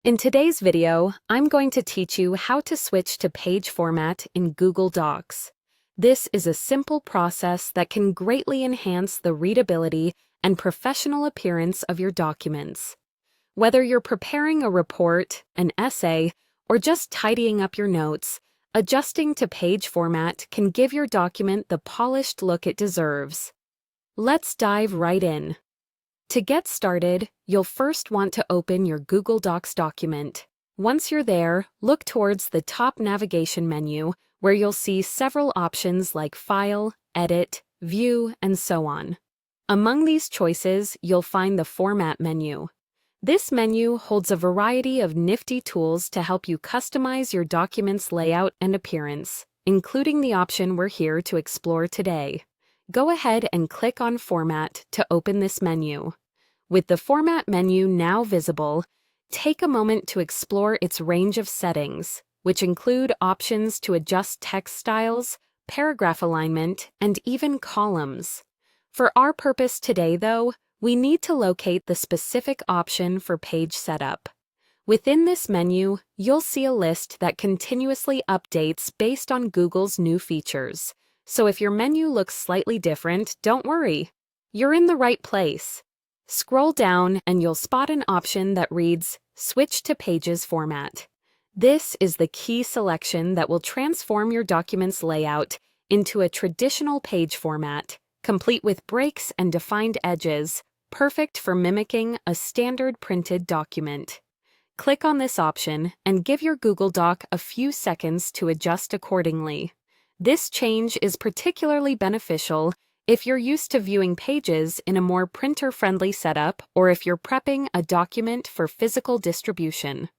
In today's video, I'm going to teach you how to switch to page format in Google Docs. This is a simple process that can greatly enhance the readability and professional appearance of your documents. Whether you're preparing a report, an essay, or just tidying up your notes, adjusting to page format can give your document the polished look it deserves. Let's dive right in. To get started, you'll first want to open your Google Docs document. Once you're there, look towards the top navigation menu where you'll see several options like File, Edit, View, and so on. Among these choices, you'll find the Format menu. This menu holds a variety of nifty tools to help you customize your document's layout and appearance, including the option we're here to explore today. Go ahead and click on Format to open this menu. With the Format menu now visible, take a moment to explore its range of settings, which include options to adjust text styles, paragraph alignment, and even columns. For our purpose today, though, we need to locate the specific option for page setup. Within this menu, you'll see a list that continuously updates based on Google's new features. So if your menu looks slightly different, don't worry. You're in the right place. Scroll down and you'll spot an option that reads Switch to Pages Format. This is the key selection that will transform your document's layout into a traditional page format, complete with breaks and defined edges, perfect for mimicking a standard printed document. Click on this option and give your Google Doc a few seconds to adjust accordingly. This change is particularly beneficial if you're used to viewing pages in a more printer-friendly setup or if you're prepping a document for physical distribution.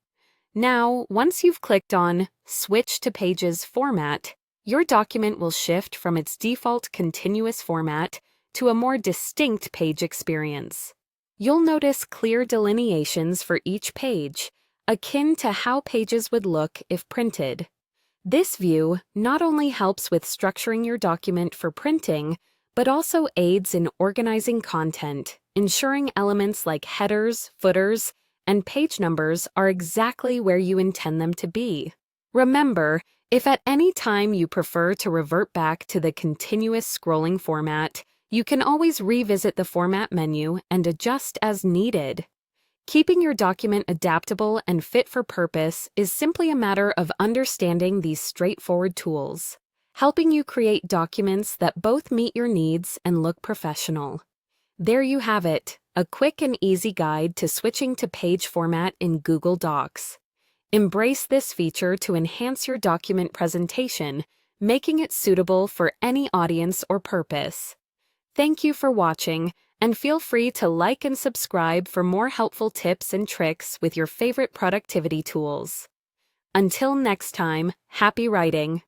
Now, once you've clicked on Switch to Pages Format, your document will shift from its default continuous format to a more distinct page experience. You'll notice clear delineations for each page, akin to how pages would look if printed. This view not only helps with structuring your document for printing, but also aids in organizing content, ensuring elements like headers, footers, and page numbers are exactly where you intend them to be. Remember, if at any time you prefer to revert back to the continuous scrolling format, you can always revisit the Format menu and adjust as needed. Keeping your document adaptable and fit for purpose is simply a matter of understanding these straightforward tools, helping you create documents that both meet your needs and look professional. There you have it, a quick and easy guide to switching to page format in Google Docs. Embrace this feature to enhance your document presentation, making it suitable for any audience or purpose. Thank you for watching, and feel free to like and subscribe for more helpful tips and tricks with your favorite productivity tools. Until next time, happy writing!